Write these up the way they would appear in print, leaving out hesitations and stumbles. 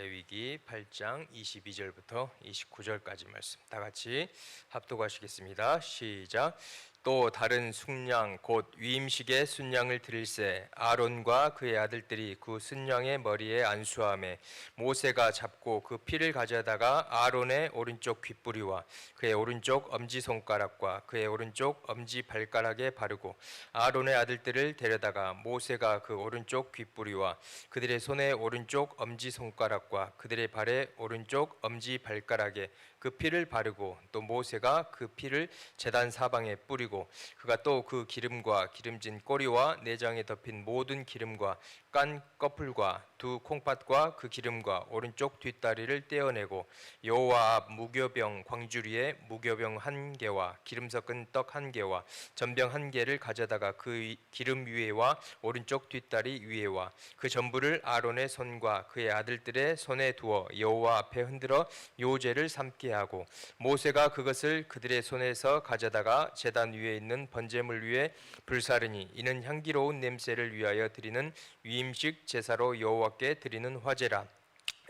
레위기 8장 22절부터 29절까지 말씀 다 같이 합독하시겠습니다. 시작. 또 다른 순양 곧 위임식의 순양을 드릴새 아론과 그의 아들들이 그 순양의 머리에 안수하매 모세가 잡고 그 피를 가져다가 아론의 오른쪽 귓부리와 그의 오른쪽 엄지손가락과 그의 오른쪽 엄지발가락에 바르고 아론의 아들들을 데려다가 모세가 그 오른쪽 귓부리와 그들의 손의 오른쪽 엄지손가락과 그들의 발의 오른쪽 엄지발가락에 그 피를 바르고 또 모세가 그 피를 제단 사방에 뿌리고 그가 또 그 기름과 기름진 꼬리와 내장에 덮인 모든 기름과 깐 꺼풀과 두 콩팥과 그 기름과 오른쪽 뒷다리를 떼어내고 여호와 앞 무교병 광주리에 무교병 한 개와 기름 섞은 떡 한 개와 전병 한 개를 가져다가 그 기름 위에와 오른쪽 뒷다리 위에와 그 전부를 아론의 손과 그의 아들들의 손에 두어 여호와 앞에 흔들어 요제를 삼게 하고 모세가 그것을 그들의 손에서 가져다가 제단 위에 있는 번제물 위에 불사르니 이는 향기로운 냄새를 위하여 드리는 위임식 제사로 여호와께 드리는 화제라.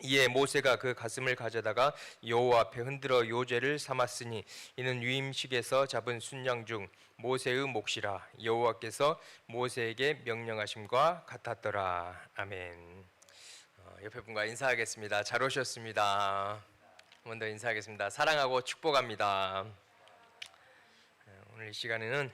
이에 모세가 그 가슴을 가져다가 여호와 앞에 흔들어 요제를 삼았으니 이는 위임식에서 잡은 순양 중 모세의 몫이라. 여호와께서 모세에게 명령하심과 같았더라. 아멘. 옆에 분과 인사하겠습니다. 잘 오셨습니다. 한 번 더 인사하겠습니다. 사랑하고 축복합니다. 오늘 이 시간에는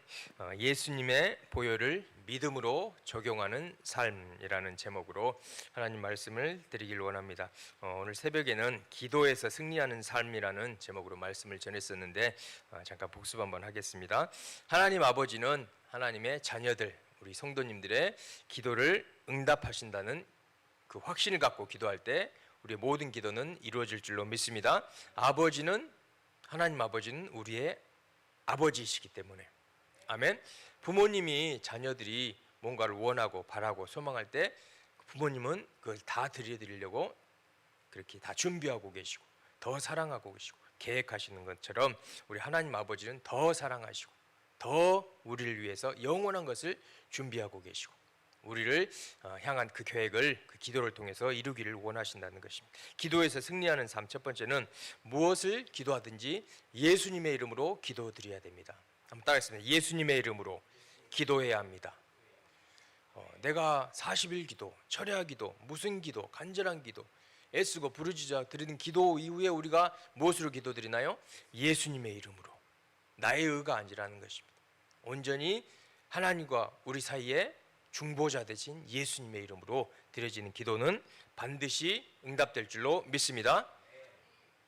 예수님의 보혈을 믿음으로 적용하는 삶이라는 제목으로 하나님 말씀을 드리길 원합니다. 오늘 새벽에는 기도에서 승리하는 삶이라는 제목으로 말씀을 전했었는데 잠깐 복습 한번 하겠습니다. 하나님 아버지는 하나님의 자녀들, 우리 성도님들의 기도를 응답하신다는 그 확신을 갖고 기도할 때 우리의 모든 기도는 이루어질 줄로 믿습니다. 하나님 아버지는 우리의 아버지이시기 때문에, 아멘. 부모님이 자녀들이 뭔가를 원하고 바라고 소망할 때 부모님은 그걸 다 드려드리려고 그렇게 다 준비하고 계시고 더 사랑하고 계시고 계획하시는 것처럼 우리 하나님 아버지는 더 사랑하시고 더 우리를 위해서 영원한 것을 준비하고 계시고 우리를 향한 그 계획을 그 기도를 통해서 이루기를 원하신다는 것입니다. 기도에서 승리하는 삶 첫 번째는 무엇을 기도하든지 예수님의 이름으로 기도드려야 됩니다. 한번 따라하겠습니다. 예수님의 이름으로 기도해야 합니다. 내가 40일 기도, 철야 기도, 무슨 기도, 간절한 기도, 애쓰고 부르짖어 드리는 기도 이후에 우리가 무엇으로 기도드리나요? 예수님의 이름으로. 나의 의가 아니라는 것입니다. 온전히 하나님과 우리 사이에 중보자 되신 예수님의 이름으로 드려지는 기도는 반드시 응답될 줄로 믿습니다.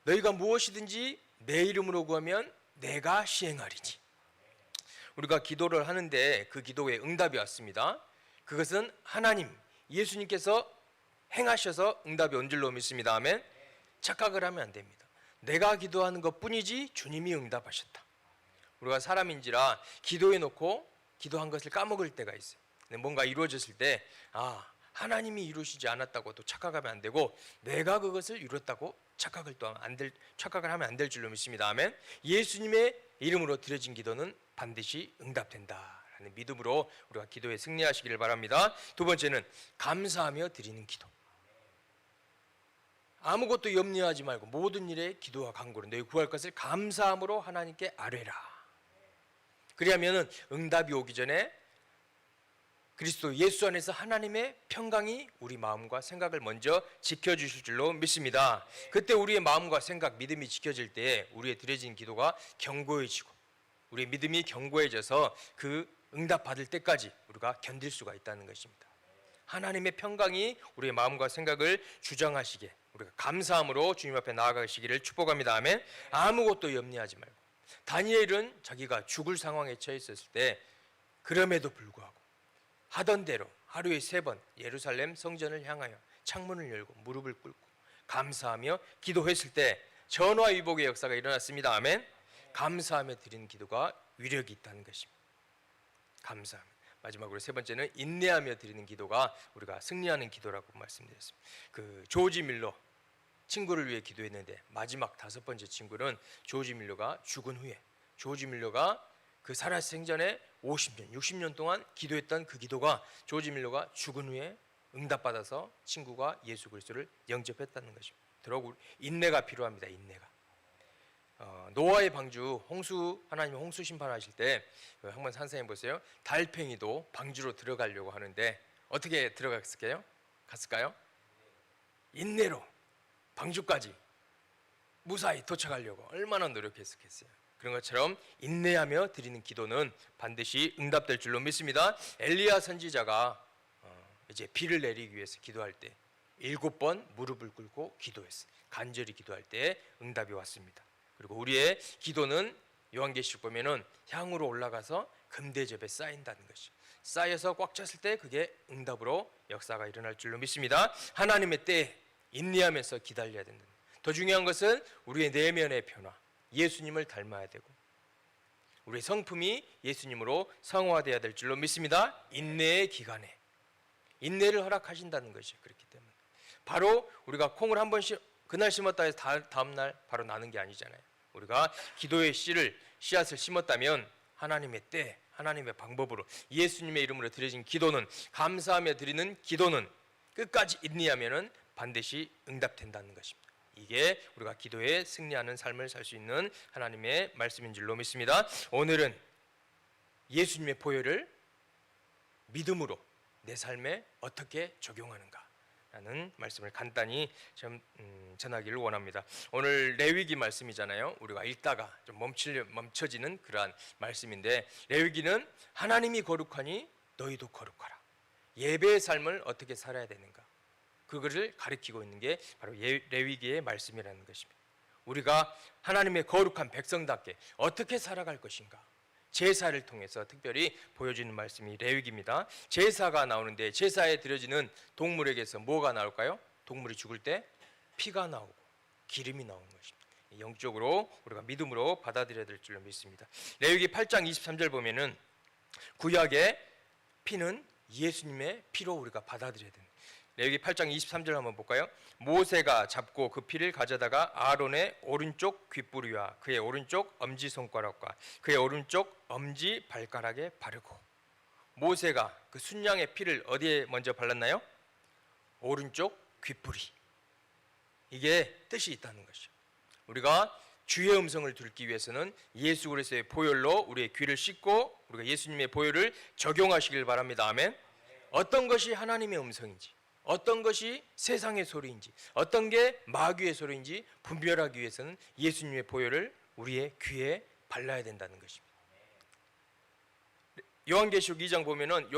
너희가 무엇이든지 내 이름으로 구하면 내가 시행하리니. 우리가 기도를 하는데 그 기도에 응답이 왔습니다. 그것은 하나님, 예수님께서 행하셔서 응답이 온 줄로 믿습니다. 아멘. 착각을 하면 안 됩니다. 내가 기도하는 것뿐이지 주님이 응답하셨다. 우리가 사람인지라 기도해 놓고 기도한 것을 까먹을 때가 있어요. 뭔가 이루어졌을 때 하나님이 이루시지 않았다고 또 착각하면 안 되고 내가 그것을 이뤘다고 착각을 하면 안 될 줄로 믿습니다. 아멘. 예수님의 이름으로 드려진 기도는 반드시 응답된다라는 믿음으로 우리가 기도에 승리하시기를 바랍니다. 두 번째는 감사하며 드리는 기도. 아무것도 염려하지 말고 모든 일에 기도와 간구로 너희 구할 것을 감사함으로 하나님께 아뢰라. 그리하면 응답이 오기 전에 그리스도 예수 안에서 하나님의 평강이 우리 마음과 생각을 먼저 지켜주실 줄로 믿습니다. 그때 우리의 마음과 생각, 믿음이 지켜질 때에 우리의 드려진 기도가 견고해지고 우리의 믿음이 견고해져서 그 응답받을 때까지 우리가 견딜 수가 있다는 것입니다. 하나님의 평강이 우리의 마음과 생각을 주장하시게 우리가 감사함으로 주님 앞에 나아가시기를 축복합니다. 아멘. 아무것도 염려하지 말고 다니엘은 자기가 죽을 상황에 처해 있었을 때 그럼에도 불구하고 하던 대로 하루에 3번 예루살렘 성전을 향하여 창문을 열고 무릎을 꿇고 감사하며 기도했을 때 전화위복의 역사가 일어났습니다. 아멘. 감사하며 드리는 기도가 위력이 있다는 것입니다. 감사하며. 마지막으로 세 번째는 인내하며 드리는 기도가 우리가 승리하는 기도라고 말씀드렸습니다. 그 조지 밀러 친구를 위해 기도했는데 마지막 5번째 친구는 조지 밀러가 죽은 후에 조지 밀러가 그 살아 생전에 50년, 60년 동안 기도했던 그 기도가 조지 밀러가 죽은 후에 응답받아서 친구가 예수 그리스도를 영접했다는 것입니다. 더러고 인내가 필요합니다. 인내가. 노아의 방주, 하나님이 홍수 심판하실 때 한번 상상해 보세요. 달팽이도 방주로 들어가려고 하는데 어떻게 갔을까요? 인내로 방주까지 무사히 도착하려고 얼마나 노력했었겠어요. 그런 것처럼 인내하며 드리는 기도는 반드시 응답될 줄로 믿습니다. 엘리야 선지자가 이제 비를 내리기 위해서 기도할 때 7번 무릎을 꿇고 기도했어요. 간절히 기도할 때 응답이 왔습니다. 그리고 우리의 기도는 요한계시록 보면은 향으로 올라가서 금대접에 쌓인다는 것이, 쌓여서 꽉 찼을 때 그게 응답으로 역사가 일어날 줄로 믿습니다. 하나님의 때에 인내하면서 기다려야 된다. 더 중요한 것은 우리의 내면의 변화, 예수님을 닮아야 되고 우리의 성품이 예수님으로 성화되어야 될 줄로 믿습니다. 인내의 기간에 인내를 허락하신다는 것이 그렇기 때문에 바로 우리가 콩을 한 번 그날 심었다 해서 다음 날 바로 나는 게 아니잖아요. 우리가 기도의 씨앗을 심었다면 하나님의 때, 하나님의 방법으로 예수님의 이름으로 드려진 기도는, 감사하며 드리는 기도는 끝까지 인내하면은 반드시 응답된다는 것입니다. 이게 우리가 기도에 승리하는 삶을 살 수 있는 하나님의 말씀인 줄로 믿습니다. 오늘은 예수님의 보혈을 믿음으로 내 삶에 어떻게 적용하는가 라는 말씀을 간단히 전하기를 원합니다. 오늘 레위기 말씀이잖아요. 우리가 읽다가 좀 멈춰지는 그러한 말씀인데, 레위기는 하나님이 거룩하니 너희도 거룩하라, 예배의 삶을 어떻게 살아야 되는가, 그것을 가르치고 있는 게 바로 레위기의 말씀이라는 것입니다. 우리가 하나님의 거룩한 백성답게 어떻게 살아갈 것인가, 제사를 통해서 특별히 보여주는 말씀이 레위기입니다. 제사가 나오는데 제사에 드려지는 동물에게서 뭐가 나올까요? 동물이 죽을 때 피가 나오고 기름이 나오는 것입니다. 영적으로 우리가 믿음으로 받아들여야 될 줄로 믿습니다. 레위기 8장 23절 보면은 구약의 피는 예수님의 피로 우리가 받아들여야 됩니다. 레위기 8장 23절 한번 볼까요? 모세가 잡고 그 피를 가져다가 아론의 오른쪽 귓부리와 그의 오른쪽 엄지손가락과 그의 오른쪽 엄지발가락에 바르고, 모세가 그 순양의 피를 어디에 먼저 발랐나요? 오른쪽 귓부리. 이게 뜻이 있다는 것이죠. 우리가 주의 음성을 듣기 위해서는 예수 그리스도의 보혈로 우리의 귀를 씻고 우리가 예수님의 보혈을 적용하시길 바랍니다. 아멘. 어떤 것이 하나님의 음성인지, 어떤 것이 세상의 소리인지, 어떤 게 마귀의 소리인지 분별하기 위해서는 예수님의 보혈을 우리의 귀에 발라야 된다는 것입니다. 요한계시록 2장 보면은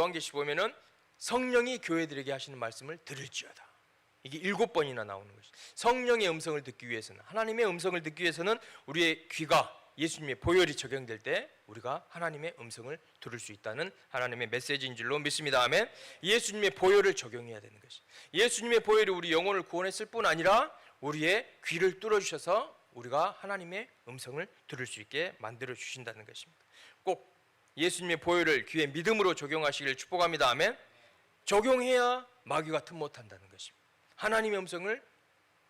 성령이 교회들에게 하시는 말씀을 들을지어다. 이게 7번이나 나오는 것이죠. 성령의 음성을 듣기 위해서는, 하나님의 음성을 듣기 위해서는 우리의 귀가 예수님의 보혈이 적용될 때 우리가 하나님의 음성을 들을 수 있다는 하나님의 메시지인 줄로 믿습니다. 아멘. 예수님의 보혈을 적용해야 되는 것이, 예수님의 보혈이 우리 영혼을 구원했을 뿐 아니라 우리의 귀를 뚫어주셔서 우리가 하나님의 음성을 들을 수 있게 만들어 주신다는 것입니다. 꼭 예수님의 보혈을 귀에 믿음으로 적용하시기를 축복합니다. 아멘. 적용해야 마귀가 틈 못한다는 것입니다. 하나님의 음성을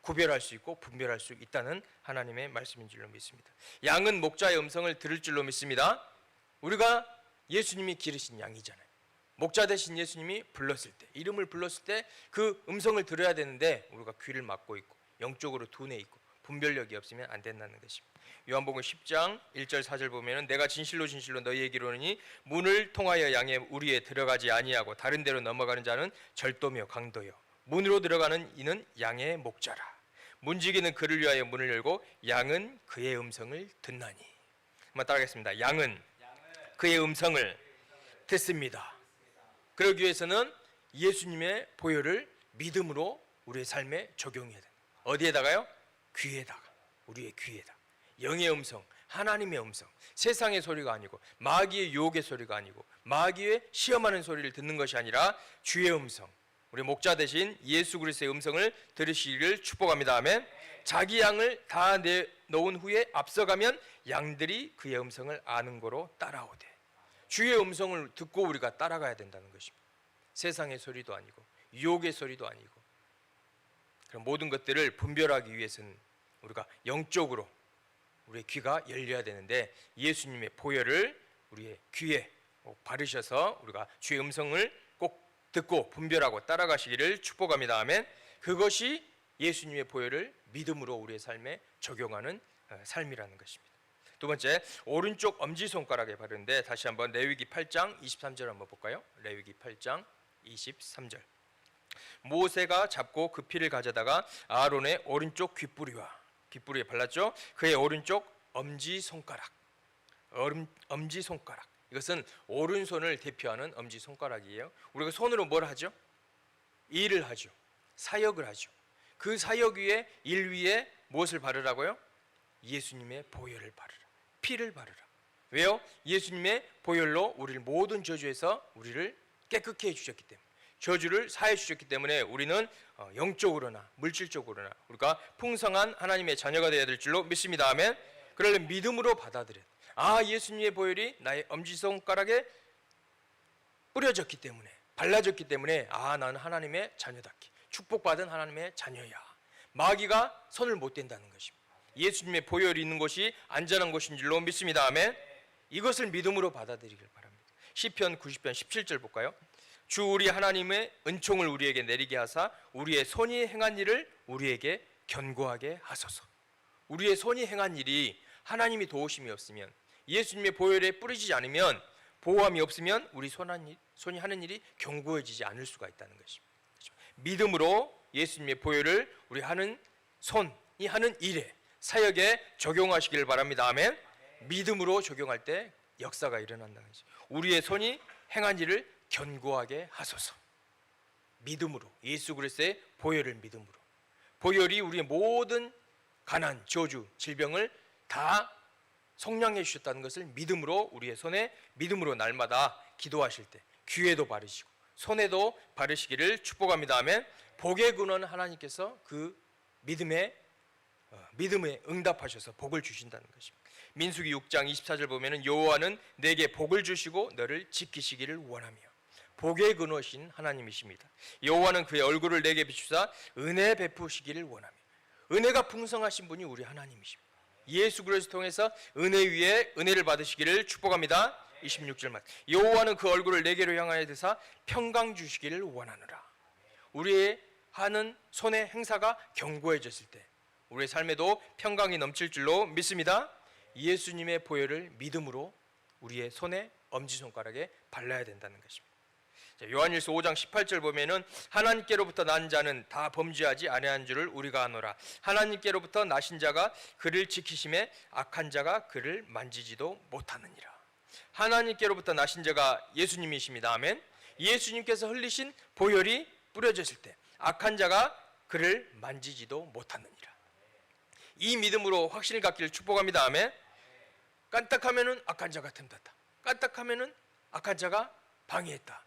구별할 수 있고 분별할 수 있다는 하나님의 말씀인 줄로 믿습니다. 양은 목자의 음성을 들을 줄로 믿습니다. 우리가 예수님이 기르신 양이잖아요. 목자 되신 예수님이 불렀을 때, 이름을 불렀을 때 그 음성을 들어야 되는데 우리가 귀를 막고 있고 영적으로 둔해 있고 분별력이 없으면 안 된다는 것입니다. 요한복음 10장 1절 4절 보면은 내가 진실로 너희에게 이르노니 문을 통하여 양의 우리에 들어가지 아니하고 다른 데로 넘어가는 자는 절도며 강도요, 문으로 들어가는 이는 양의 목자라. 문지기는 그를 위하여 문을 열고 양은 그의 음성을 듣나니. 한번 따라하겠습니다. 양은 그의 음성을 듣습니다. 그러기 위해서는 예수님의 보혈을 믿음으로 우리의 삶에 적용해야 됩니다. 어디에다가요? 귀에다가, 우리의 귀에다. 영의 음성, 하나님의 음성, 세상의 소리가 아니고 마귀의 유혹의 소리가 아니고 마귀의 시험하는 소리를 듣는 것이 아니라 주의 음성, 우리 목자 되신 예수 그리스도의 음성을 들으시기를 축복합니다. 아멘. 자기 양을 다 내놓은 후에 앞서가면 양들이 그의 음성을 아는 거로 따라오되, 주의 음성을 듣고 우리가 따라가야 된다는 것입니다. 세상의 소리도 아니고 유혹의 소리도 아니고, 그런 모든 것들을 분별하기 위해서는 우리가 영적으로 우리의 귀가 열려야 되는데 예수님의 보혈을 우리의 귀에 꼭 바르셔서 우리가 주의 음성을 꼭 듣고 분별하고 따라가시기를 축복합니다. 아멘. 그것이 예수님의 보혈을 믿음으로 우리의 삶에 적용하는 삶이라는 것입니다. 두 번째, 오른쪽 엄지손가락에 바르는데 다시 한번 레위기 8장 23절 한번 볼까요? 레위기 8장 23절. 모세가 잡고 그 피를 가져다가 아론의 오른쪽 귓부리에 발랐죠. 그의 오른쪽 엄지손가락, 엄지손가락, 이것은 오른손을 대표하는 엄지손가락이에요. 우리가 손으로 뭘 하죠? 일을 하죠. 사역을 하죠. 그 사역 위에, 일 위에 무엇을 바르라고요? 예수님의 보혈을 바르라, 피를 바르라. 왜요? 예수님의 보혈로 우리를 모든 저주에서 우리를 깨끗게 해주셨기 때문에, 저주를 사해 주셨기 때문에 우리는 영적으로나 물질적으로나 우리가 풍성한 하나님의 자녀가 되어야 될 줄로 믿습니다. 아멘. 그러려면 믿음으로 받아들여야 돼. 예수님의 보혈이 나의 엄지손가락에 뿌려졌기 때문에, 발라졌기 때문에 나는 하나님의 자녀다, 축복받은 하나님의 자녀야. 마귀가 손을 못 댄다는 것입니다. 예수님의 보혈이 있는 곳이 안전한 곳인 줄로 믿습니다. 아멘. 이것을 믿음으로 받아들이길 바랍니다. 시편 90편 17절 볼까요? 주 우리 하나님의 은총을 우리에게 내리게 하사 우리의 손이 행한 일을 우리에게 견고하게 하소서. 우리의 손이 행한 일이 하나님이 도우심이 없으면, 예수님의 보혈에 뿌리지 않으면, 보호함이 없으면 우리 손이 하는 일이 견고해지지 않을 수가 있다는 것입니다. 믿음으로 예수님의 보혈을 우리 하는 손이 하는 일에, 사역에 적용하시기를 바랍니다. 아멘. 믿음으로 적용할 때 역사가 일어난다는 것이죠. 우리의 손이 행한 일을 견고하게 하소서. 믿음으로, 예수 그리스도의 보혈을 믿음으로. 보혈이 우리의 모든 가난, 저주, 질병을 다 속량해 주셨다는 것을 믿음으로, 우리의 손에 믿음으로 날마다 기도하실 때 귀에도 바르시고 손에도 바르시기를 축복합니다. 아멘. 복의 근원 하나님께서 그 믿음에 응답하셔서 복을 주신다는 것입니다. 민수기 6장 24절 보면은 여호와는 내게 복을 주시고 너를 지키시기를 원하며, 복의 근원이신 하나님이십니다. 여호와는 그의 얼굴을 내게 비추사 은혜 베푸시기를 원하며, 은혜가 풍성하신 분이 우리 하나님이십니다. 예수 그리스도 통해서 은혜 위에 은혜를 받으시기를 축복합니다. 26절 말, 여호와는 그 얼굴을 내게로 향하여 드사 평강 주시기를 원하노라. 우리의 하는 손의 행사가 견고해졌을 때 우리의 삶에도 평강이 넘칠 줄로 믿습니다. 예수님의 보혈을 믿음으로 우리의 손에, 엄지손가락에 발라야 된다는 것입니다. 요한일서 5장 18절 보면은 하나님께로부터 난 자는 다 범죄하지 아니한 줄을 우리가 아노라. 하나님께로부터 나신 자가 그를 지키심에 악한 자가 그를 만지지도 못하느니라. 하나님께로부터 나신 자가 예수님이십니다. 아멘. 예수님께서 흘리신 보혈이 뿌려졌을 때 악한 자가 그를 만지지도 못하느니라. 이 믿음으로 확신을 갖기를 축복합니다. 아멘. 깐딱하면은 악한 자가 틈탔다, 깐딱하면은 악한 자가 방해했다,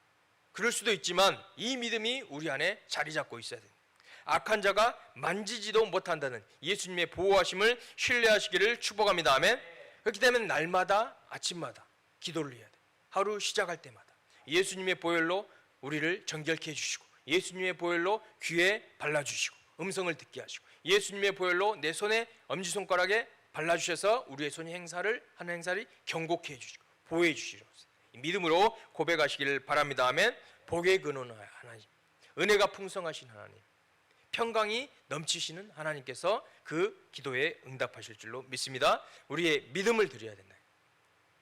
그럴 수도 있지만 이 믿음이 우리 안에 자리 잡고 있어야 됩니다. 악한 자가 만지지도 못한다는 예수님의 보호하심을 신뢰하시기를 축복합니다. 아멘. 그렇기 때문에 날마다, 아침마다 기도를 해야 돼. 하루 시작할 때마다 예수님의 보혈로 우리를 정결케 해주시고, 예수님의 보혈로 귀에 발라주시고 음성을 듣게 하시고, 예수님의 보혈로 내 손에, 엄지손가락에 발라주셔서 우리의 손이 하는 행사를 경고케 해주시고 보호해 주시옵소서. 믿음으로 고백하시기를 바랍니다. 아멘. 복의 근원 하나님, 은혜가 풍성하신 하나님, 평강이 넘치시는 하나님께서 그 기도에 응답하실 줄로 믿습니다. 우리의 믿음을 드려야 된다.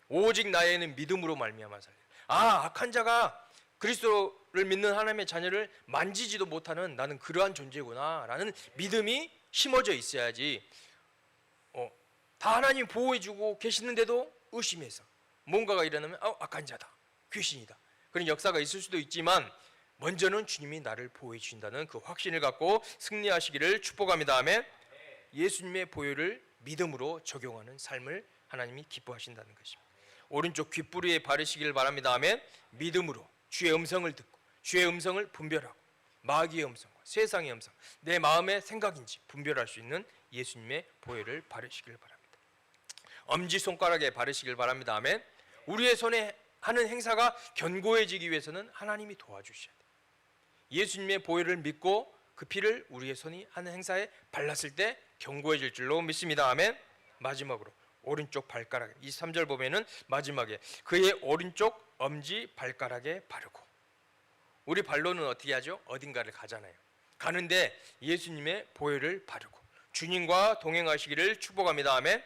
오직 나에는 믿음으로 말미암아 살리라. 악한 자가 그리스도를 믿는 하나님의 자녀를 만지지도 못하는 나는 그러한 존재구나 라는 믿음이 심어져 있어야지, 다 하나님 보호해주고 계시는데도 의심해서 뭔가가 일어나면 악한 자다, 귀신이다, 그런 역사가 있을 수도 있지만 먼저는 주님이 나를 보호해 주신다는 그 확신을 갖고 승리하시기를 축복합니다. 아멘. 예수님의 보혈을 믿음으로 적용하는 삶을 하나님이 기뻐하신다는 것입니다. 오른쪽 귓부리에 바르시기를 바랍니다. 아멘. 믿음으로 주의 음성을 듣고 주의 음성을 분별하고 마귀의 음성과 세상의 음성, 내 마음의 생각인지 분별할 수 있는 예수님의 보혈을 바르시기를 바랍니다. 엄지손가락에 바르시길 바랍니다. 아멘. 우리의 손에 하는 행사가 견고해지기 위해서는 하나님이 도와주셔야 돼요. 예수님의 보혈을 믿고 그 피를 우리의 손이 하는 행사에 발랐을 때 견고해질 줄로 믿습니다. 아멘. 마지막으로 오른쪽 발가락, 23절 보면은 마지막에 그의 오른쪽 엄지 발가락에 바르고, 우리 발로는 어떻게 하죠? 어딘가를 가잖아요. 가는데 예수님의 보혈을 바르고 주님과 동행하시기를 축복합니다. 아멘.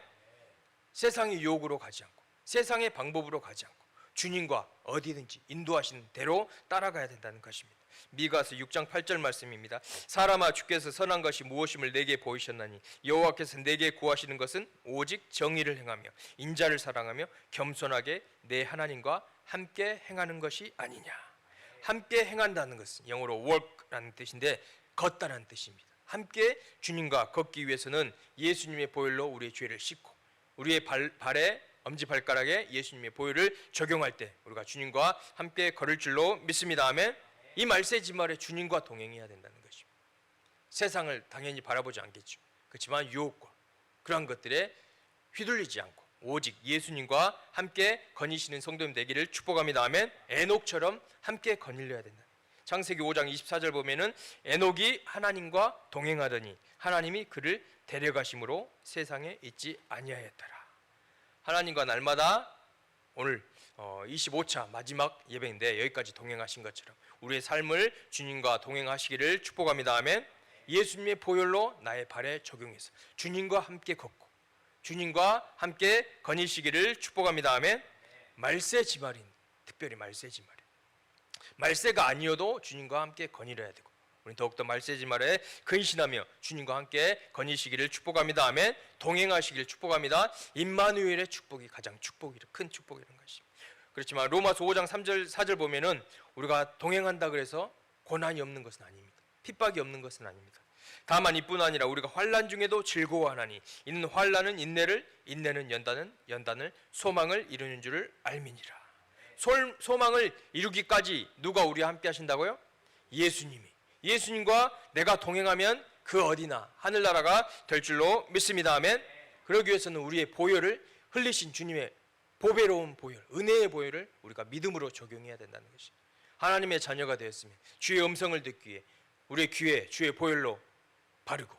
세상의 유혹으로 가지 않고 세상의 방법으로 가지 않고 주님과 어디든지 인도하시는 대로 따라가야 된다는 것입니다. 미가서 6장 8절 말씀입니다. 사람아, 주께서 선한 것이 무엇임을 내게 보이셨나니 여호와께서 내게 구하시는 것은 오직 정의를 행하며 인자를 사랑하며 겸손하게 내 하나님과 함께 행하는 것이 아니냐. 함께 행한다는 것은 영어로 walk라는 뜻인데 걷다라는 뜻입니다. 함께 주님과 걷기 위해서는 예수님의 보혈로 우리의 죄를 씻고 우리의 발에 엄지발가락에 예수님의 보혈을 적용할 때 우리가 주님과 함께 걸을 줄로 믿습니다. 아멘. 이 말세지말에 주님과 동행해야 된다는 것입니다. 세상을 당연히 바라보지 않겠죠. 그렇지만 유혹과 그러한 것들에 휘둘리지 않고 오직 예수님과 함께 거니시는 성도님 되기를 축복합니다. 아멘. 에녹처럼 함께 거닐려야 된다. 창세기 5장 24절 보면은 에녹이 하나님과 동행하더니 하나님이 그를 데려가심으로 세상에 있지 아니하였더라. 하나님과 날마다 오늘 25차 마지막 예배인데 여기까지 동행하신 것처럼 우리의 삶을 주님과 동행하시기를 축복합니다. 아멘. 예수님의 보혈로 나의 발에 적용해서 주님과 함께 걷고 주님과 함께 거니시기를 축복합니다. 아멘. 말세지말인 특별히 말세지말에 말세가 아니어도 주님과 함께 거닐어야 되고 우리는 더욱더 말세지말에 근신하며 주님과 함께 거니시기를 축복합니다. 아멘. 동행하시기를 축복합니다. 임마누엘의 축복이 가장 큰 축복이라는 것입니다. 그렇지만 로마서 5장 3절 4절 보면은 우리가 동행한다 그래서 고난이 없는 것은 아닙니다. 핍박이 없는 것은 아닙니다. 다만 이뿐 아니라 우리가 환난 중에도 즐거워하나니 이는 환난은 인내를 인내는 연단을 소망을 이루는 줄을 알미니라. 소망을 이루기까지 누가 우리와 함께 하신다고요? 예수님과 내가 동행하면 그 어디나 하늘나라가 될 줄로 믿습니다. 아멘. 그러기 위해서는 우리의 보혈을 흘리신 주님의 보배로운 보혈, 은혜의 보혈을 우리가 믿음으로 적용해야 된다는 것이 하나님의 자녀가 되었으면 주의 음성을 듣기 위해 우리의 귀에 주의 보혈로 바르고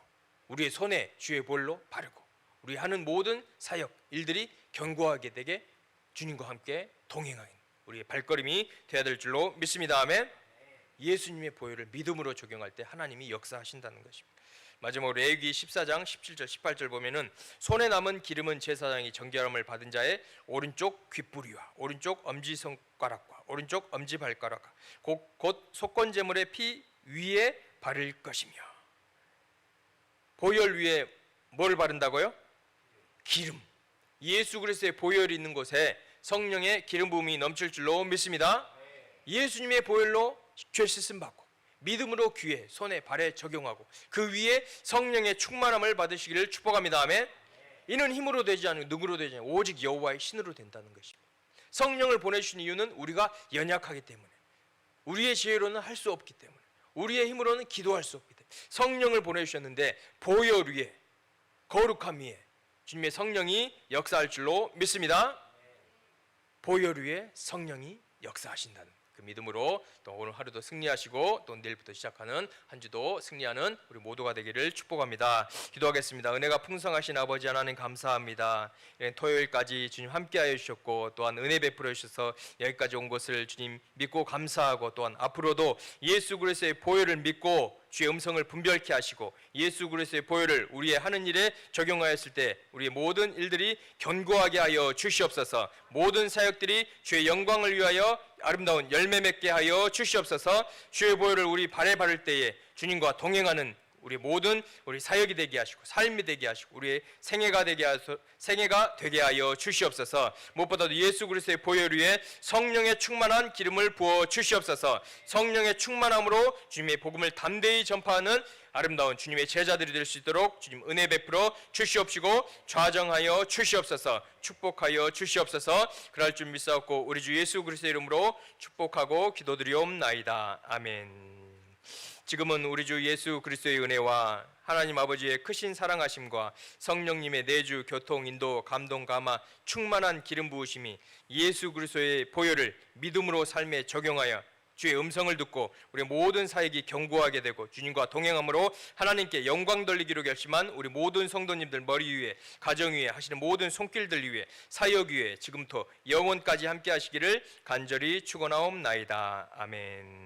우리의 손에 주의 보혈로 바르고 우리 하는 모든 사역, 일들이 견고하게 되게 주님과 함께 동행하는 우리의 발걸음이 되어야 될 줄로 믿습니다. 아멘. 예수님의 보혈을 믿음으로 적용할 때 하나님이 역사하신다는 것입니다. 마지막으로 레위기 14장 17절 18절 보면은 손에 남은 기름은 제사장이 정결함을 받은 자의 오른쪽 귓부리와 오른쪽 엄지손가락과 오른쪽 엄지발가락과 곧 속건제물의 피 위에 바를 것이며 보혈 위에 뭘 바른다고요? 기름. 예수 그리스도의 보혈이 있는 곳에 성령의 기름 부음이 넘칠 줄로 믿습니다. 예수님의 보혈로 죄 씻음 받고 믿음으로 귀에 손에 발에 적용하고 그 위에 성령의 충만함을 받으시기를 축복합니다. 아멘. 이는 힘으로 되지 않고 능으로 되지 않고 오직 여호와의 신으로 된다는 것입니다. 성령을 보내주신 이유는 우리가 연약하기 때문에 우리의 지혜로는 할 수 없기 때문에 우리의 힘으로는 기도할 수 없기 때문에 성령을 보내주셨는데 보혈 위에 거룩함 위에 주님의 성령이 역사할 줄로 믿습니다. 보혈 위에 성령이 역사하신다는 그 믿음으로 또 오늘 하루도 승리하시고 또 내일부터 시작하는 한 주도 승리하는 우리 모두가 되기를 축복합니다. 기도하겠습니다. 은혜가 풍성하신 아버지 하나님 감사합니다. 토요일까지 주님 함께하여 주셨고 또한 은혜 베풀어 주셔서 여기까지 온 것을 주님 믿고 감사하고 또한 앞으로도 예수 그리스도의 보혈을 믿고 주의 음성을 분별케 하시고 예수 그리스도의 보혈을 우리의 하는 일에 적용하였을 때 우리의 모든 일들이 견고하게 하여 주시옵소서. 모든 사역들이 주의 영광을 위하여 아름다운 열매 맺게 하여 주시옵소서. 주의 보혈을 우리 발에 바를 때에 주님과 동행하는 우리 모든 우리 사역이 되게 하시고 삶이 되게 하시고 우리의 생애가 되게 하여 주시옵소서. 무엇보다도 예수 그리스도의 보혈 위에 성령의 충만한 기름을 부어 주시옵소서. 성령의 충만함으로 주님의 복음을 담대히 전파하는 아름다운 주님의 제자들이 될 수 있도록 주님 은혜 베풀어 주시옵시고 좌정하여 주시옵소서. 축복하여 주시옵소서. 그럴 줄 믿사옵고 우리 주 예수 그리스도의 이름으로 축복하고 기도드리옵나이다. 아멘. 지금은 우리 주 예수 그리스도의 은혜와 하나님 아버지의 크신 사랑하심과 성령님의 내주 교통 인도 감동 감화 충만한 기름 부으심이 예수 그리스도의 보혈을 믿음으로 삶에 적용하여 주의 음성을 듣고 우리 모든 사역이 견고하게 되고 주님과 동행함으로 하나님께 영광 돌리기로 결심한 우리 모든 성도님들 머리 위에 가정 위에 하시는 모든 손길들 위에 사역 위에 지금부터 영원까지 함께 하시기를 간절히 축원하옵나이다. 아멘.